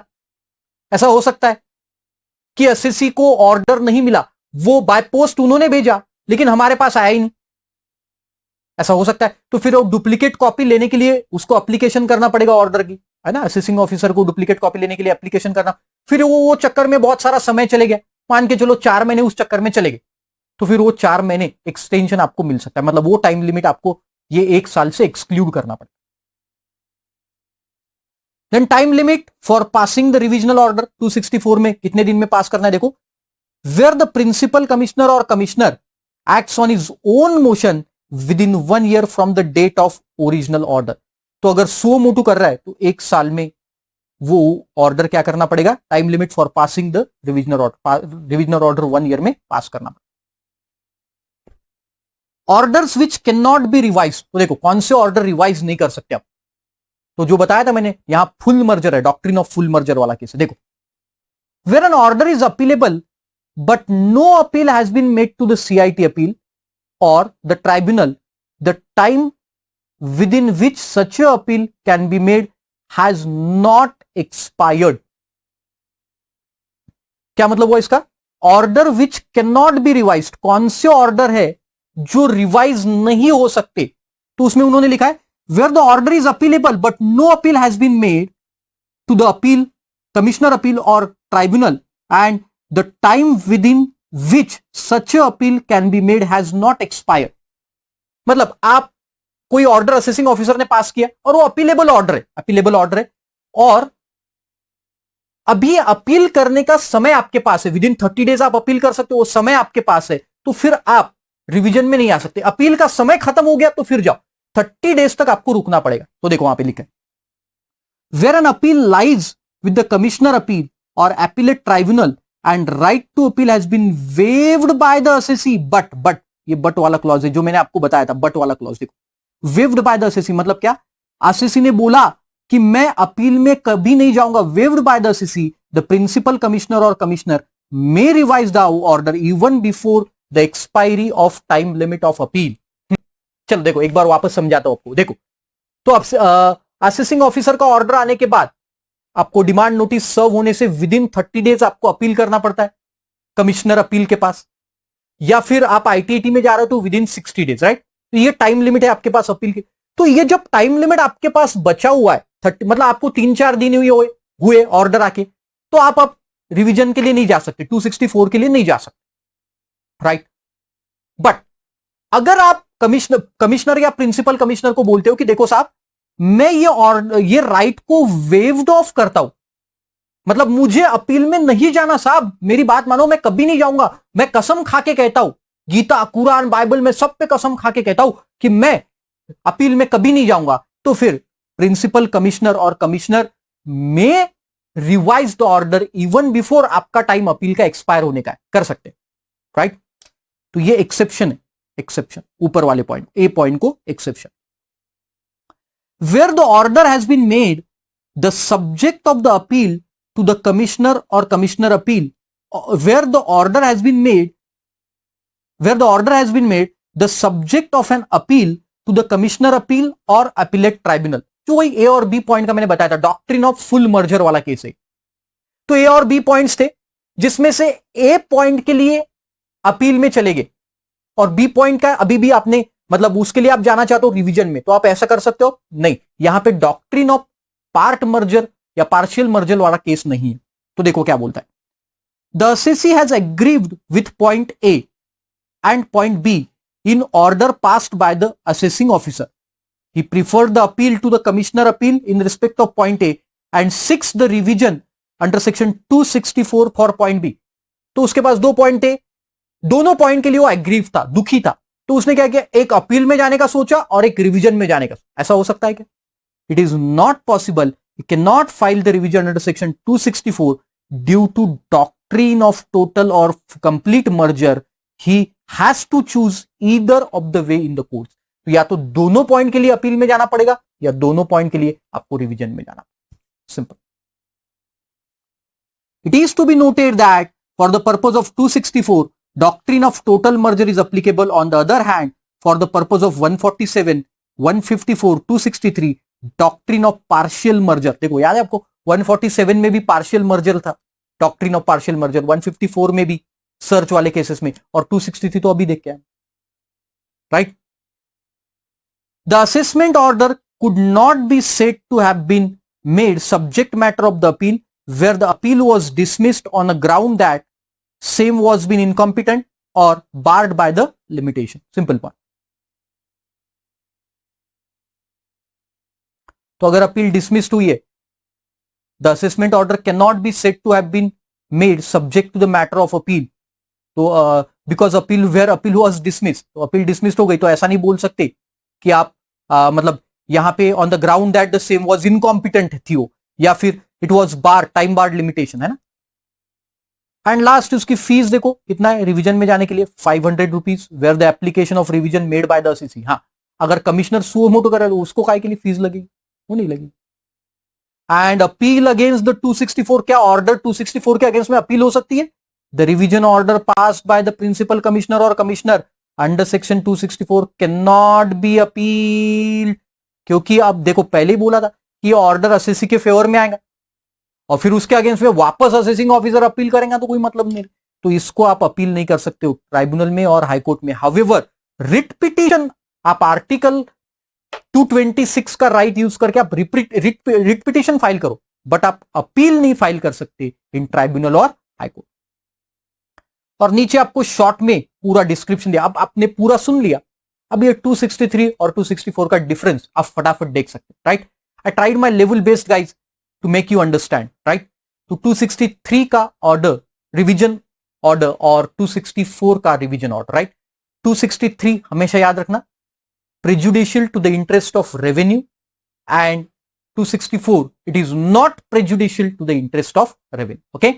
ऐसा हो सकता है कि असेसी को ऑर्डर नहीं मिला, वो बाय पोस्ट उन्होंने भेजा लेकिन हमारे पास आया ही नहीं, ऐसा हो सकता है। तो फिर वो डुप्लीकेट कॉपी लेने के लिए उसको एप्लीकेशन करना पड़ेगा ऑर्डर की, है ना, असेसिंग ऑफिसर को डुप्लीकेट कॉपी लेने के लिए एप्लीकेशन करना, फिर वो चक्कर में बहुत सारा समय चले गया, मान के चलो 4 महीने उस चक्कर में चले गए, तो फिर वो 4 महीने एक्सटेंशन आपको मिल सकता है, मतलब वो टाइम लिमिट आपको ये 1 साल से एक्सक्लूड करना पड़ेगा। Then time limit for passing the revisional order 264 में कितने दिन में पास करना है, देखो, वेयर द प्रिंसिपल कमिश्नर और commissioner acts on his own motion within 1 year from the date of original order. तो अगर सो मोटू कर रहा है तो 1 साल में वो ऑर्डर क्या करना पड़ेगा, time limit for passing the revisional order 1 year में पास करना पड़ेगा। Orders which can not B revise, तो देखो कौन से ऑर्डर रिवाइज नहीं कर सकते आप, तो जो बताया था मैंने, यहां फुल मर्जर है, डॉक्ट्रिन ऑफ फुल मर्जर वाला केस है। देखो, where an order is appealable but no appeal has been made to the CIT appeal or the tribunal, the time within which such a appeal can be made has not expired. क्या मतलब हुआ इसका, order which can not B revised, कौन से ऑर्डर है जो रिवाइज नहीं हो सकते? तो उसमें उन्होंने लिखा है where the order is appealable but no appeal has been made to the appeal commissioner appeal or tribunal and the time within which such appeal can be made has not expired. मतलब आप कोई ऑर्डर असेसिंग ऑफिसर ने पास किया और वो अपीलेबल ऑर्डर है और अभी अपील करने का समय आपके पास है, विद इन 30 डेज आप अपील कर सकते हो, वो समय आपके पास है, तो फिर आप रिवीजन में नहीं आ सकते। अपील का समय खत्म हो गया तो फिर जाओ, 30 डेज तक आपको रुकना पड़ेगा। तो देखो वहां पे लिखा है where an appeal lies with the commissioner appeal और appellate tribunal and right to appeal has been waived by the assessee but ये बट वाला क्लॉज है जो मैंने आपको बताया था, बट वाला क्लॉज देखो, वेव्ड बाय द असेसी मतलब क्या? असेसी ने बोला कि मैं अपील में कभी नहीं जाऊंगा, waived by the assessee the principal commissioner और commissioner may revise the order even before the expiry of time limit of appeal. चलो देखो एक बार वापस समझाता हूं आपको। देखो तो अब असेसिंग ऑफिसर का ऑर्डर आने के बाद आपको डिमांड नोटिस सर्व होने से विद इन 30 डेज आपको अपील करना पड़ता है कमिश्नर अपील के पास, या फिर आप आईटीटी में जा रहे हो तो विद इन 60 डेज, राइट? तो ये टाइम लिमिट है आपके पास अपील की। तो ये जब टाइम लिमिट आपके पास बचा हुआ है 30, मतलब आपको 3-4 दिन हुए ऑर्डर आके, तो आप अब रिवीजन के लिए नहीं जा सकते, 264 के लिए नहीं जा सकते, राइट? बट अगर आप कमिश्नर या प्रिंसिपल कमिश्नर को बोलते हो कि देखो साहब मैं ये राइट को वेव्ड ऑफ करता हूं, मतलब मुझे अपील में नहीं जाना साहब, मेरी बात मानो, मैं कभी नहीं जाऊंगा, मैं कसम खा के कहता हूं, गीता कुरान बाइबल में सब पे कसम खा के कहता हूं कि मैं अपील में कभी नहीं जाऊंगा, तो फिर प्रिंसिपल कमिश्नर और कमिश्नर में revise the order even before आपका टाइम अपील का एक्सपायर होने का है, कर सकते, राइट? तो ये एक्सेप्शन है, एक्सेप्शन ऊपर वाले पॉइंट, ए पॉइंट को exception. Where the order has been made the subject of the appeal to the commissioner और commissioner appeal, where the order has been made the subject of an appeal to the commissioner appeal और अपीलेट ट्राइब्यूनल। जो वही ए और बी पॉइंट का मैंने बताया था, डॉक्ट्रिन ऑफ फुल मर्जर वाला केस है। तो ए और बी पॉइंट्स थे जिसमें से ए पॉइंट के लिए अपील में चले गए और बी पॉइंट का अभी भी आपने, मतलब उसके लिए आप जाना चाहते हो रिवीजन में, तो आप ऐसा कर सकते हो? नहीं, यहां पे डॉक्ट्रिन ऑफ पार्ट मर्जर या पार्शियल मर्जर वाला केस नहीं है। तो देखो क्या बोलता है, the assessee has aggrieved with point A and point B in order passed by the assessing officer. He preferred the appeal to the commissioner appeal in respect of point A and seeks the revision under section 264 for point B. तो उसके पास 2 पॉइंट थे, दोनों पॉइंट के लिए वो एग्रीव था, दुखी था, तो उसने क्या किया, एक अपील में जाने का सोचा और एक रिवीजन में जाने का। ऐसा हो सकता है क्या? It is not possible, you can not file the revision under section 264 due to doctrine of total और complete merger. He has to choose either of the way in the courts. तो या तो दोनों पॉइंट के लिए अपील में जाना पड़ेगा या दोनों पॉइंट के लिए आपको रिवीजन में जाना, simple. It is to be noted that for the purpose of 264 doctrine of total merger is applicable. On the other hand, for the purpose of 147 154 263 doctrine of partial merger, देखो याद है आपको 147 में भी पार्शियल मर्जर था, डॉक्ट्रिन ऑफ पार्शियल मर्जर, 154 में भी सर्च वाले केसेस में, और 263 तो अभी देख के आए, right? The assessment order could not be said to have been made subject matter of the appeal where the appeal was dismissed on a ground that same was been incompetent और barred by the limitation, simple point. तो अगर अपील डिसमिस्ड हुई है, the assessment order can not be said to have been made subject to the matter of appeal, तो because appeal where appeal was dismissed, तो अपील डिसमिस्ड हो गई, तो ऐसा नहीं बोल सकते कि आप मतलब यहां पे on the ground that the same was incompetent थी वो, या फिर it was bar, time barred limitation है ना। एंड लास्ट उसकी फीस देखो कितना है रिवीजन में जाने के लिए, 500 rupees, where the application of revision made by the assessee. हाँ, अगर कमिश्नर सुओ मोटो करे तो उसको काय के लिए फीस लगेगी? वो नहीं लगेगी। एंड अपील अगेंस्ट द 264, क्या ऑर्डर 264 के अगेंस्ट में अपील हो सकती है? The revision order passed by the principal commissioner or commissioner under section 264 cannot be appealed, क्योंकि अब देखो पहले ही बोला था कि ऑर्डर असेसी के फेवर में आएगा और फिर उसके अगेंस्ट में वापस असेसिंग ऑफिसर अपील करेंगे तो कोई मतलब नहीं। तो इसको आप अपील नहीं कर सकते हो ट्राइब्यूनल में और हाईकोर्ट में। हाउएवर रिट पिटीशन आप आर्टिकल 226 का राइट यूज करके आप रिट पिटीशन फाइल करो, बट आप अपील नहीं फाइल कर सकते इन ट्राइब्यूनल और हाईकोर्ट। और नीचे आपको शॉर्ट में पूरा डिस्क्रिप्शन दिया, अब आपने पूरा सुन लिया। अब ये 263 और 264 का डिफरेंस आप फटाफट देख सकते हैं, right. I tried my level best guys to make you understand, right. तो 263 का ऑर्डर रिवीजन ऑर्डर और 264 का रिवीजन ऑर्डर, राइट। 263 हमेशा याद रखना prejudicial to the interest of revenue, and 264 it is not prejudicial to the interest of revenue, okay।